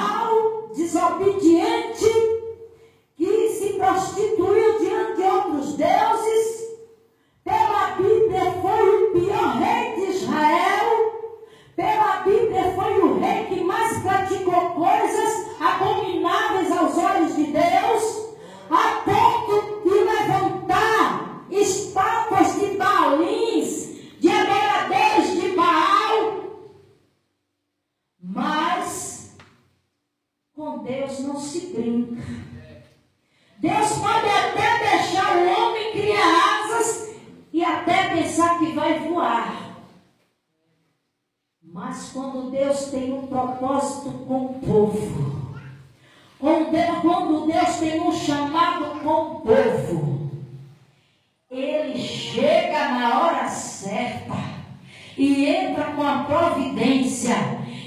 mau, desobediente, que se prostituiu diante de outros deuses. Pela Bíblia foi o pior rei de Israel. Pela Bíblia foi o rei que mais praticou coisas abomináveis aos olhos de Deus, a ponto de levantar estátuas de Baalins, de adoradores de Baal. Mas com Deus não se brinca. Deus pode até deixar o homem criar asas e até pensar que vai voar. Mas quando Deus tem um propósito com o povo, quando Deus tem um chamado com o povo, Ele chega na hora certa e entra com a providência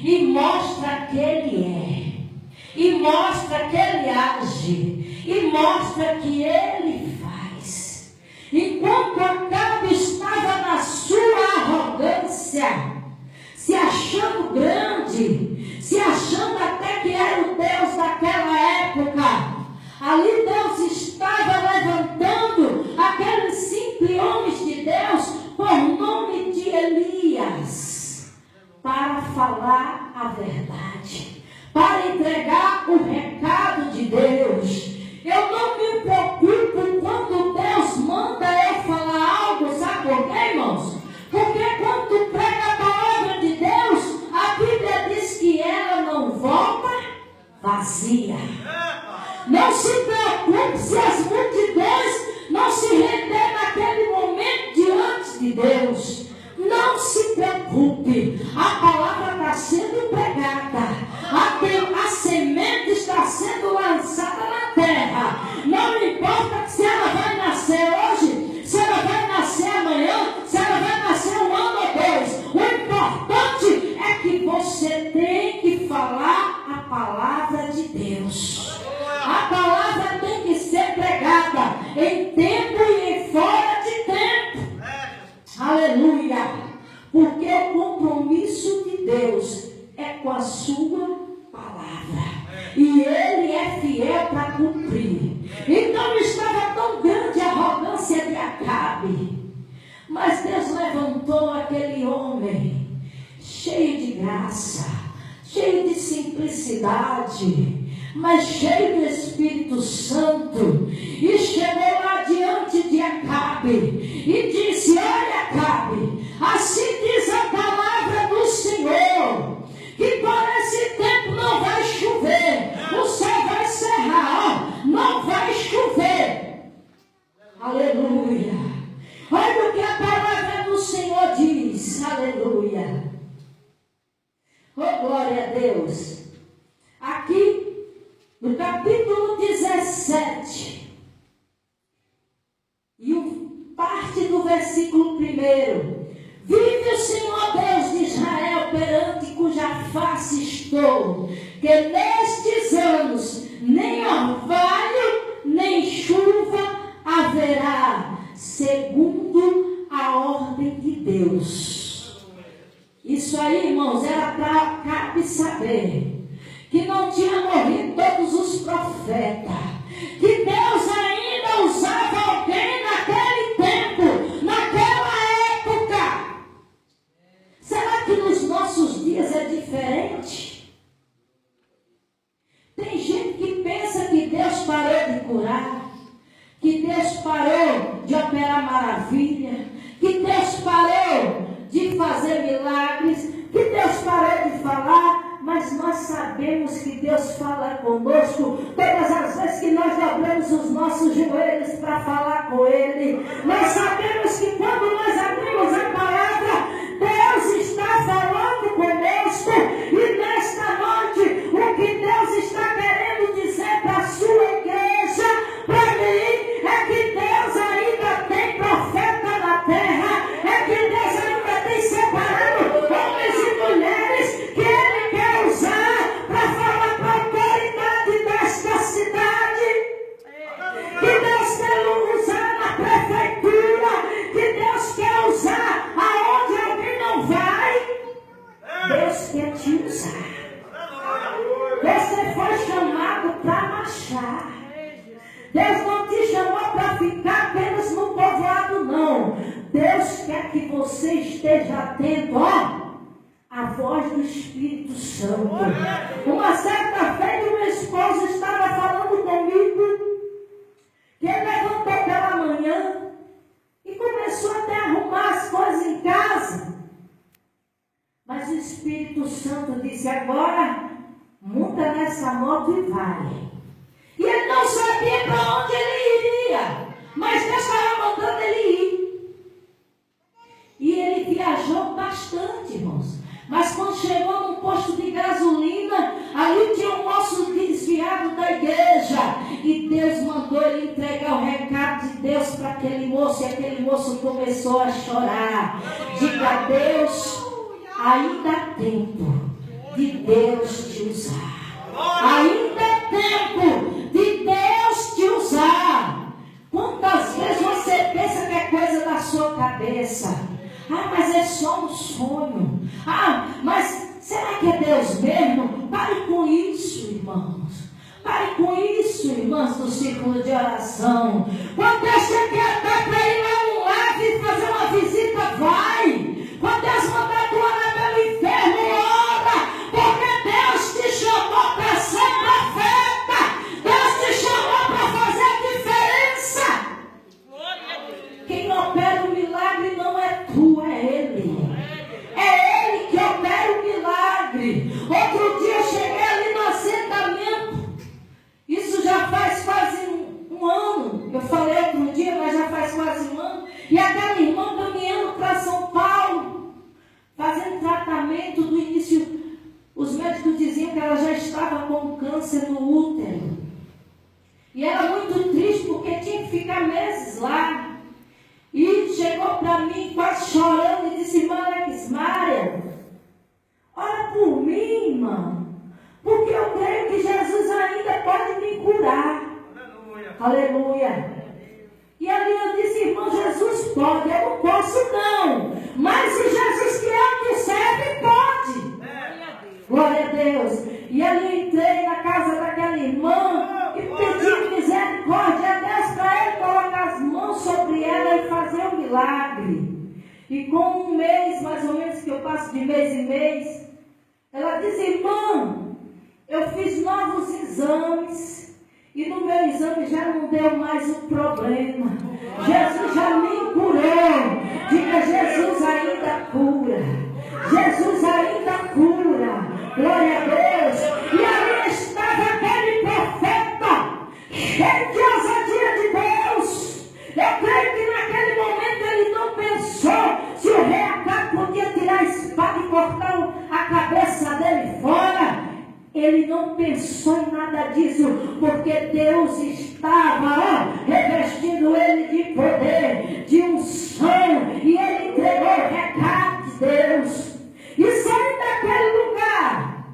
e mostra que Ele é, e mostra que Ele age, e mostra que Ele faz. Enquanto Acabe estava na sua arrogância, se achando grande, se achando até que era o Deus daquela época, ali Deus estava levantando aqueles 5 homens de Deus por nome de Elias, para falar a verdade, para entregar o recado de Deus. Eu não me preocupo quando Deus manda eu falar algo, sabe por quê, irmãos? Porque quando tu prega a palavra de Deus, a Bíblia diz que ela não volta vazia. Não se preocupe se as multidões não se renderem naquele momento diante de Deus. Não se preocupe, a palavra está sendo pregada, a semente está sendo lançada na terra. Não importa se ela vai nascer hoje, se ela vai nascer amanhã, se ela vai nascer um ano ou 2. O importante é que você tem que falar a palavra de Deus. A palavra tem que ser pregada em tempo e em fora de tempo. Aleluia! Porque o compromisso de Deus é com a sua palavra. E Ele é fiel para cumprir. Então estava tão grande a arrogância de Acabe. Mas Deus levantou aquele homem cheio de graça, cheio de simplicidade, mas cheio do Espírito Santo, e chegou lá diante de Acabe e disse: olha, Acabe, assim diz a palavra do Senhor, que por esse tempo não vai chover, o céu vai cerrar, não vai chover. Aleluia! Olha o que a palavra do Senhor diz. Aleluia! Oh, glória a Deus! Aqui no capítulo 17, e parte do versículo 1: vive o Senhor Deus de Israel, perante cuja face estou, que nestes anos nem orvalho, nem chuva haverá, segundo a ordem de Deus. Isso aí, irmãos, era para Acabe saber que não tinha morrido todos os profetas, que Deus ainda usava alguém naquele tempo, naquela época. Será que nos nossos dias é diferente? Tem gente que pensa que Deus parou de curar, que Deus parou de operar maravilha, que Deus parou de fazer milagres, que Deus parou de falar. Mas nós sabemos que Deus fala conosco todas as vezes que nós dobramos os nossos joelhos para falar com Ele. Nós sabemos que quando nós abrimos a palavra, Deus está falando conosco. E nesta noite, o que Deus está querendo dizer para a sua igreja, para mim, é que Deus ainda tem profeta na terra, é que Deus ainda tem separado homens e mulheres que Ele quer usar para falar para a autoridade desta cidade, que Deus quer usar na prefeitura, que Deus quer usar usar. Deus não te chamou para ficar apenas no povoado, não. Deus quer que você esteja atento, à voz do Espírito Santo. Uma certa feita, o meu esposo estava falando comigo, que ele levantou pela manhã e começou até a arrumar as coisas em casa. Mas o Espírito Santo disse: agora, monta nessa moto e vai. E ele não sabia para onde ele iria, mas Deus estava mandando ele ir. E ele viajou bastante, irmãos. Mas quando chegou num posto de gasolina, ali tinha um moço desviado da igreja. E Deus mandou ele entregar o recado de Deus para aquele moço. E aquele moço começou a chorar. Diga a Deus, ainda há tempo de Deus te usar. Ainda é tempo de Deus te usar. Quantas vezes você pensa que é coisa da sua cabeça? Mas é só um sonho. Mas será que é Deus mesmo? Pare com isso, irmãos. Pare com isso, irmãs do círculo de oração. Quando Deus te quer para ir lá no lar e fazer uma visita, vai. Quando Deus mandar tu orar pelo enfermo, ora. Porque Deus te chamou para ser profeta. Deus te chamou para fazer a diferença. Quem opera o milagre não é tu, é Ele. É Ele que opera o milagre. Outro dia eu cheguei ali no assentamento. Isso já faz quase um ano. Eu falei outro dia, mas já faz quase um ano. E aquela irmã caminhando para São Paulo, fazendo tratamento do início. Os médicos diziam que ela já estava com câncer no útero. E era muito triste porque tinha que ficar meses lá. E chegou para mim quase chorando e disse: irmã Alexmária, ora por mim, irmã, porque eu creio que Jesus ainda pode me curar. Aleluia. Aleluia. E ali eu disse: irmão, Jesus pode, eu não posso não, mas se Jesus que eu te serve, pode. Glória a Deus. E ali eu entrei na casa daquela irmã e pedi misericórdia a Deus para Ele colocar as mãos sobre ela e fazer um milagre. E com um mês, mais ou menos, que eu passo de mês em mês, ela disse: irmã, eu fiz novos exames e no meu exame já não deu mais o problema. Jesus já me curou. Diga: Jesus ainda cura. Jesus ainda cura. Glória a Deus. E ali estava aquele profeta, cheio de ousadia de Deus. Eu creio que naquele momento ele não pensou se o rei Acabe podia tirar a espada e cortar a cabeça dele fora. Ele não pensou em nada disso, porque Deus estava revestindo ele de poder, de unção, e ele entregou o recado de Deus. E saiu daquele lugar,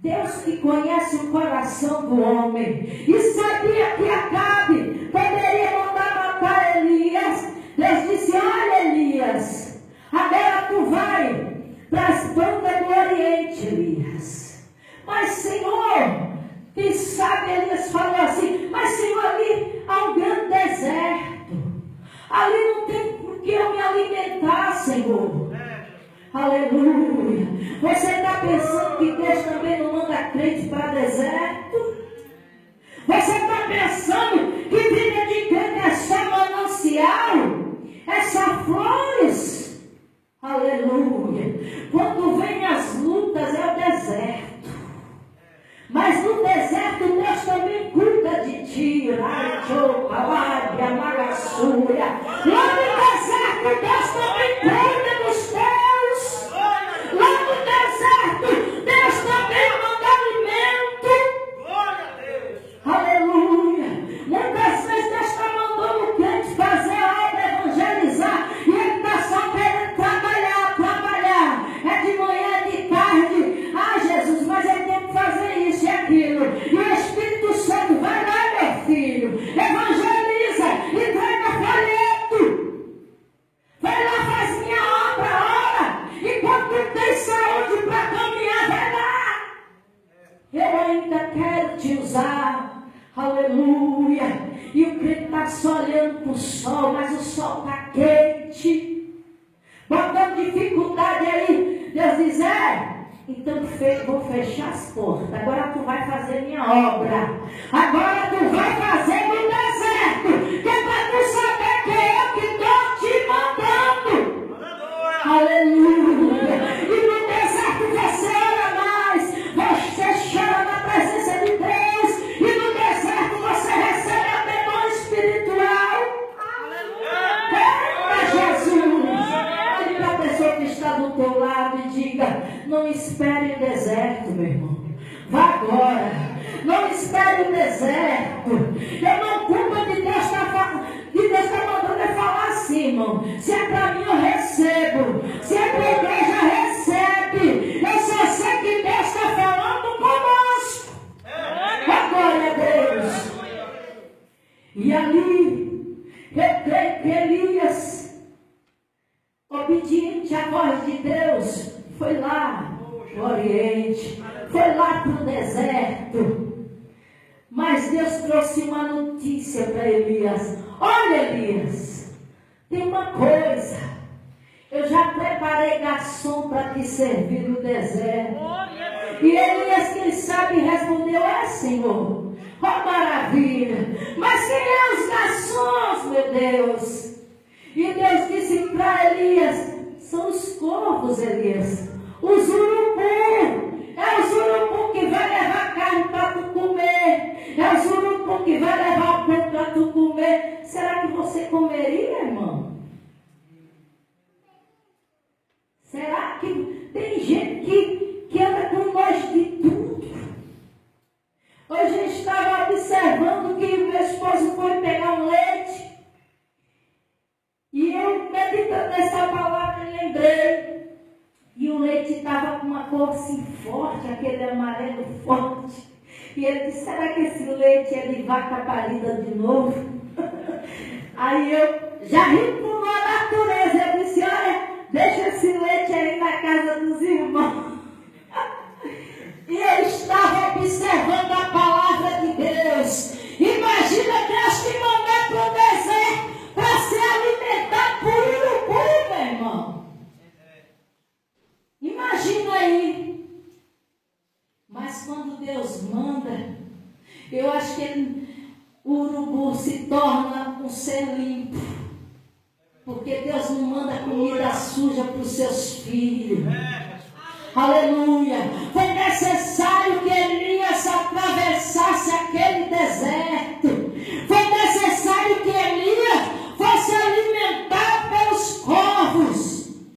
Deus que conhece o coração do homem, e sabia que Acabe poderia mandar matar Elias. Deus disse: olha, Elias, agora tu vai para as bandas do Oriente, Elias. Mas Senhor, quem sabe Elias falou assim: mas Senhor, ali há um grande deserto, ali não tem por que eu me alimentar, Senhor. Aleluia. Você está pensando que Deus também não manda crente para deserto? Você está pensando que vida de crente é só manancial? É só flores? Aleluia. Quando vem as lutas é o deserto. Mas no deserto Deus também cuida de ti. Lá no deserto Deus também cuida dos teus. Lá no deserto Deus também manda alimento. Glória a Deus. Aleluia. Muitas vezes Deus está mandando o crente fazer a obra, evangelizar, e ele está só querendo trabalhar. É de manhã, é de tarde. Jesus, mas ele tem que fazer isso e aquilo. E o Espírito Santo vai lá, meu filho, evangeliza, entrega folheto, vai lá, faz minha obra, ora, e quando tu tem saúde para caminhar, vai lá. Eu ainda quero te usar. Aleluia. E o crente está só olhando para o sol, mas o sol está quente. Botando dificuldade aí. Deus diz, então vou fechar as portas. Agora tu vai fazer minha obra. Agora tu vai fazer no deserto. Que é para tu saber que é eu que estou te mandando. Aleluia. E no deserto você ora mais. Você chora na presença de Deus. E no deserto você recebe a memória espiritual. Eita Jesus. Olhe para a pessoa que está do teu lado e diga, não espere o deserto, meu irmão. Vá agora. Não espere o deserto. Eu não culpo de Deus está mandando eu falar assim, irmão. Se é para mim, eu recebo. Se é para a igreja, recebe. Eu só sei que Deus está falando conosco. Glória a Deus. E ali, eu creio que Elias, obediente à voz de Deus, foi lá no Oriente, foi lá para o deserto. Mas Deus trouxe uma notícia para Elias. Olha, Elias, tem uma coisa. Eu já preparei garçom para te servir no deserto. E Elias, quem sabe, respondeu, Senhor, maravilha. Mas quem é os garçons, meu Deus? E Deus disse para Elias, são os corvos, Elias. Os urubu. É os urubu que vai levar carne para tu comer. É os urubu que vai levar o pão para tu comer. Será que você comeria, irmão? Será que tem gente que anda com nojo de tudo? Hoje a gente estava observando que o meu esposo foi pegar um leite. E eu, meditando nessa palavra, me lembrei. E o leite estava com uma cor assim forte, aquele amarelo forte. E ele disse, será que esse leite é de vaca parida de novo? Aí eu já ri por uma natureza. Eu disse, olha, deixa esse leite aí na casa dos irmãos. E eu estava observando a palavra de Deus. Imagina Deus te mandar para o deserto para ser alimentado por urubu, meu irmão. Imagina aí. Mas quando Deus manda, eu acho que o urubu se torna um ser limpo. Porque Deus não manda comida suja para os seus filhos. Aleluia. Foi necessário